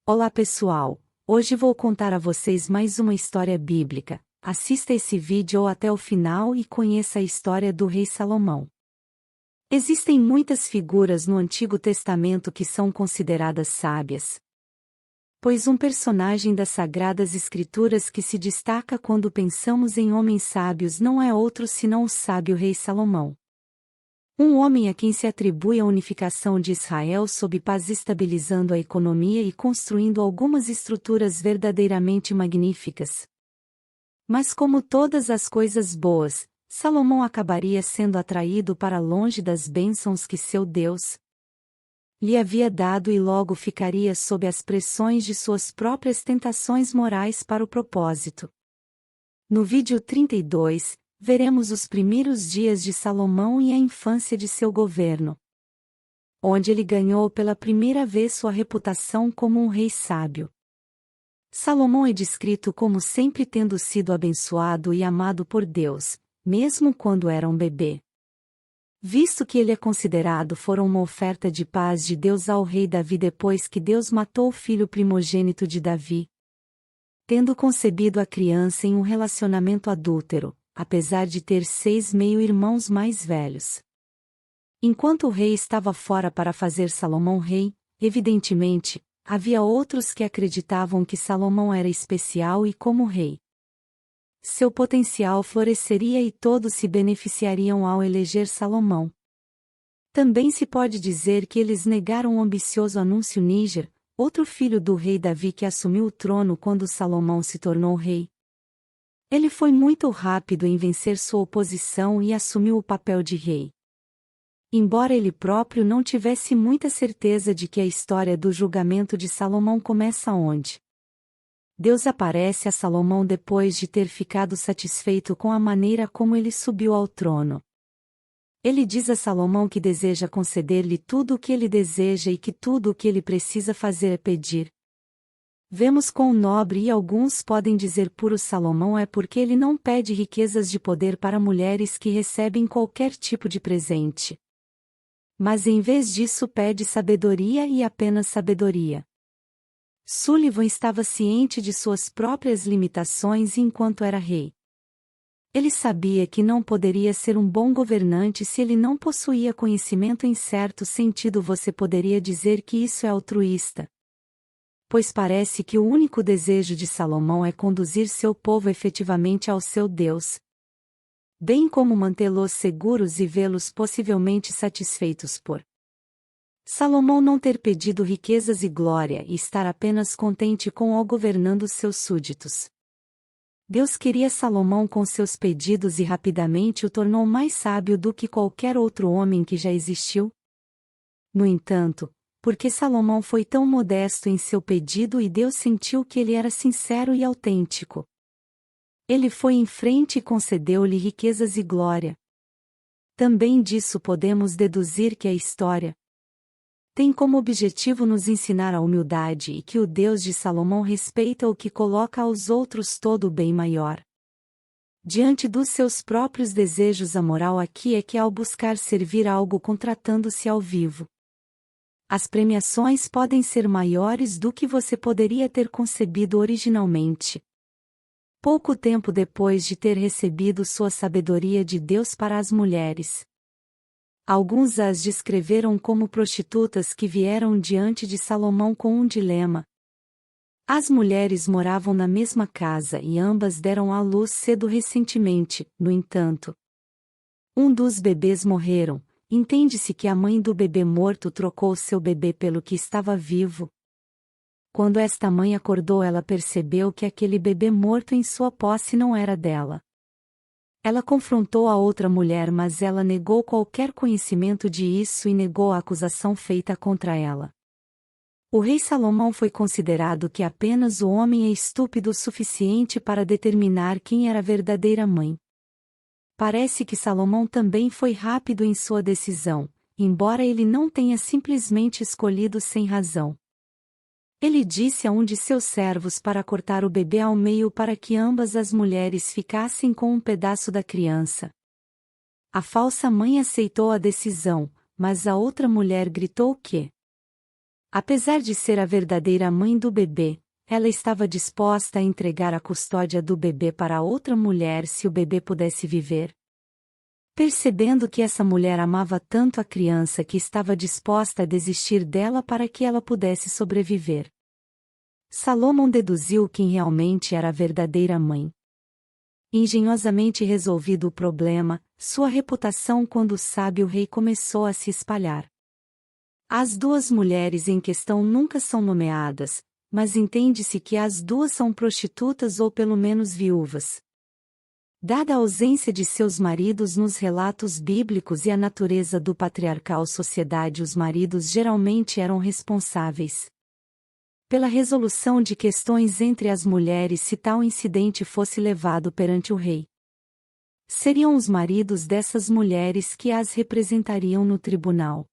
Olá pessoal, hoje vou contar a vocês mais uma história bíblica. Assista esse vídeo até o final e conheça a história do rei Salomão. Existem muitas figuras no Antigo Testamento que são consideradas sábias, pois um personagem das Sagradas Escrituras que se destaca quando pensamos em homens sábios não é outro senão o sábio rei Salomão. Um homem a quem se atribui a unificação de Israel sob paz, estabilizando a economia e construindo algumas estruturas verdadeiramente magníficas. Mas como todas as coisas boas, Salomão acabaria sendo atraído para longe das bênçãos que seu Deus lhe havia dado e logo ficaria sob as pressões de suas próprias tentações morais para o propósito. No vídeo 32, veremos os primeiros dias de Salomão e a infância de seu governo, onde ele ganhou pela primeira vez sua reputação como um rei sábio. Salomão é descrito como sempre tendo sido abençoado e amado por Deus, mesmo quando era um bebê. Visto que ele é considerado foram uma oferta de paz de Deus ao rei Davi depois que Deus matou o filho primogênito de Davi, tendo concebido a criança em um relacionamento adúltero, apesar de ter 6 meio-irmãos mais velhos. Enquanto o rei estava fora para fazer Salomão rei, evidentemente, havia outros que acreditavam que Salomão era especial e como rei, seu potencial floresceria e todos se beneficiariam ao eleger Salomão. Também se pode dizer que eles negaram o ambicioso Anúncio Níger, outro filho do rei Davi que assumiu o trono quando Salomão se tornou rei. Ele foi muito rápido em vencer sua oposição e assumiu o papel de rei. Embora ele próprio não tivesse muita certeza de que a história do julgamento de Salomão começa onde Deus aparece a Salomão depois de ter ficado satisfeito com a maneira como ele subiu ao trono. Ele diz a Salomão que deseja conceder-lhe tudo o que ele deseja e que tudo o que ele precisa fazer é pedir. Vemos quão nobre e alguns podem dizer puro Salomão é porque ele não pede riquezas de poder para mulheres que recebem qualquer tipo de presente. Mas em vez disso pede sabedoria e apenas sabedoria. Sullivan estava ciente de suas próprias limitações enquanto era rei. Ele sabia que não poderia ser um bom governante se ele não possuía conhecimento. Em certo sentido, você poderia dizer que isso é altruísta, pois parece que o único desejo de Salomão é conduzir seu povo efetivamente ao seu Deus, bem como mantê-los seguros e vê-los possivelmente satisfeitos por Salomão não ter pedido riquezas e glória e estar apenas contente com o governando seus súditos. Deus queria Salomão com seus pedidos e rapidamente o tornou mais sábio do que qualquer outro homem que já existiu. No entanto, porque Salomão foi tão modesto em seu pedido e Deus sentiu que ele era sincero e autêntico, ele foi em frente e concedeu-lhe riquezas e glória. Também disso podemos deduzir que a história tem como objetivo nos ensinar a humildade e que o Deus de Salomão respeita o que coloca aos outros todo o bem maior. Diante dos seus próprios desejos, a moral aqui é que ao buscar servir algo contratando-se ao vivo, as premiações podem ser maiores do que você poderia ter concebido originalmente. Pouco tempo depois de ter recebido sua sabedoria de Deus para as mulheres, alguns as descreveram como prostitutas que vieram diante de Salomão com um dilema. As mulheres moravam na mesma casa e ambas deram à luz cedo recentemente, no entanto, um dos bebês morreram. Entende-se que a mãe do bebê morto trocou seu bebê pelo que estava vivo. Quando esta mãe acordou, ela percebeu que aquele bebê morto em sua posse não era dela. Ela confrontou a outra mulher, mas ela negou qualquer conhecimento de isso e negou a acusação feita contra ela. O rei Salomão foi considerado que apenas o homem é estúpido o suficiente para determinar quem era a verdadeira mãe. Parece que Salomão também foi rápido em sua decisão, embora ele não tenha simplesmente escolhido sem razão. Ele disse a um de seus servos para cortar o bebê ao meio para que ambas as mulheres ficassem com um pedaço da criança. A falsa mãe aceitou a decisão, mas a outra mulher gritou que Apesar de ser a verdadeira mãe do bebê, ela estava disposta a entregar a custódia do bebê para outra mulher se o bebê pudesse viver. Percebendo que essa mulher amava tanto a criança que estava disposta a desistir dela para que ela pudesse sobreviver, Salomão deduziu quem realmente era a verdadeira mãe. Engenhosamente resolvido o problema, sua reputação quando sábio rei começou a se espalhar. As duas mulheres em questão nunca são nomeadas, mas entende-se que as duas são prostitutas ou pelo menos viúvas. Dada a ausência de seus maridos nos relatos bíblicos e a natureza do patriarcal sociedade, os maridos geralmente eram responsáveis pela resolução de questões entre as mulheres se tal incidente fosse levado perante o rei. Seriam os maridos dessas mulheres que as representariam no tribunal.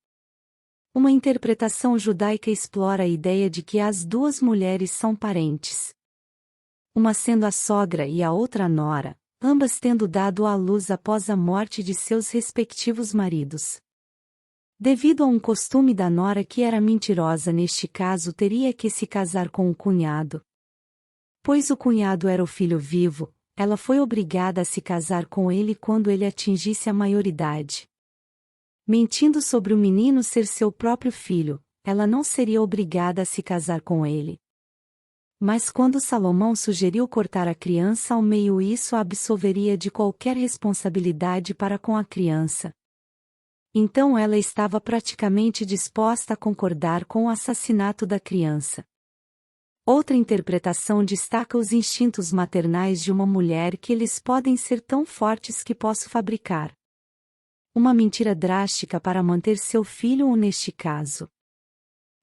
Uma interpretação judaica explora a ideia de que as duas mulheres são parentes, uma sendo a sogra e a outra a nora, ambas tendo dado à luz após a morte de seus respectivos maridos. Devido a um costume da nora que era mentirosa, neste caso teria que se casar com o cunhado. Pois o cunhado era o filho vivo, ela foi obrigada a se casar com ele quando ele atingisse a maioridade. Mentindo sobre o menino ser seu próprio filho, ela não seria obrigada a se casar com ele. Mas quando Salomão sugeriu cortar a criança ao meio, isso a absolveria de qualquer responsabilidade para com a criança. Então ela estava praticamente disposta a concordar com o assassinato da criança. Outra interpretação destaca os instintos maternais de uma mulher, que eles podem ser tão fortes que posso fabricar uma mentira drástica para manter seu filho, ou neste caso,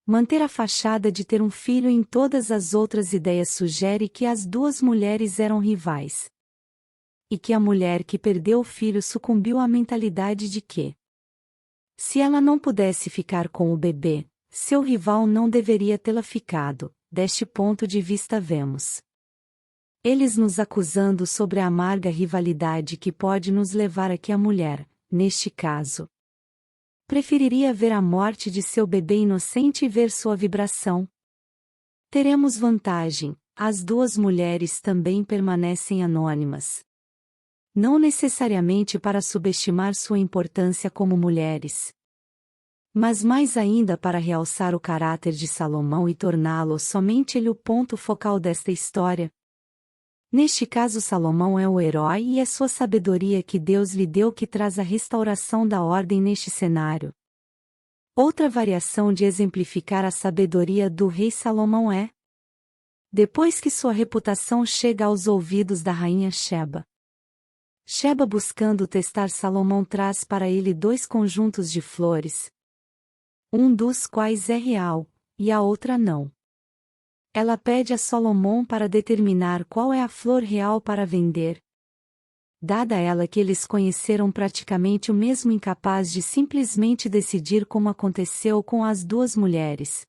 manter a fachada de ter um filho. Em todas as outras ideias sugere que as duas mulheres eram rivais, e que a mulher que perdeu o filho sucumbiu à mentalidade de que, se ela não pudesse ficar com o bebê, seu rival não deveria tê-la ficado. Deste ponto de vista vemos eles nos acusando sobre a amarga rivalidade que pode nos levar a que a mulher, neste caso, preferiria ver a morte de seu bebê inocente e ver sua vibração. Teremos vantagem: as duas mulheres também permanecem anônimas. Não necessariamente para subestimar sua importância como mulheres, mas mais ainda para realçar o caráter de Salomão e torná-lo somente ele o ponto focal desta história. Neste caso, Salomão é o herói e é sua sabedoria que Deus lhe deu que traz a restauração da ordem neste cenário. Outra variação de exemplificar a sabedoria do rei Salomão é: depois que sua reputação chega aos ouvidos da rainha Sheba, buscando testar Salomão, traz para ele 2 conjuntos de flores, um dos quais é real, e a outra não. Ela pede a Salomão para determinar qual é a flor real para vender. Dada ela que eles conheceram praticamente o mesmo, incapaz de simplesmente decidir como aconteceu com as duas mulheres,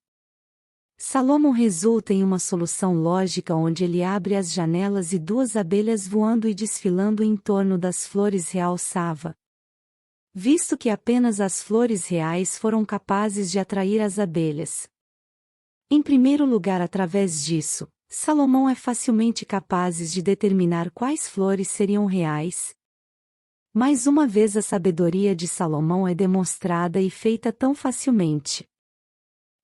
Salomão resulta em uma solução lógica onde ele abre as janelas e 2 abelhas voando e desfilando em torno das flores realçava. Visto que apenas as flores reais foram capazes de atrair as abelhas. Em primeiro lugar, através disso, Salomão é facilmente capaz de determinar quais flores seriam reais. Mais uma vez, a sabedoria de Salomão é demonstrada e feita tão facilmente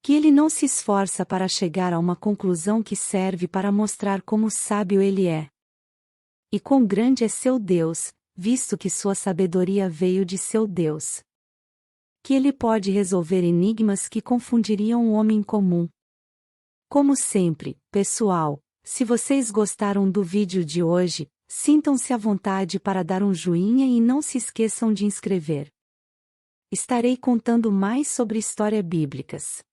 que ele não se esforça para chegar a uma conclusão que serve para mostrar como sábio ele é. E quão grande é seu Deus, visto que sua sabedoria veio de seu Deus. Que ele pode resolver enigmas que confundiriam o homem comum. Como sempre, pessoal, se vocês gostaram do vídeo de hoje, sintam-se à vontade para dar um joinha e não se esqueçam de inscrever. Estarei contando mais sobre histórias bíblicas.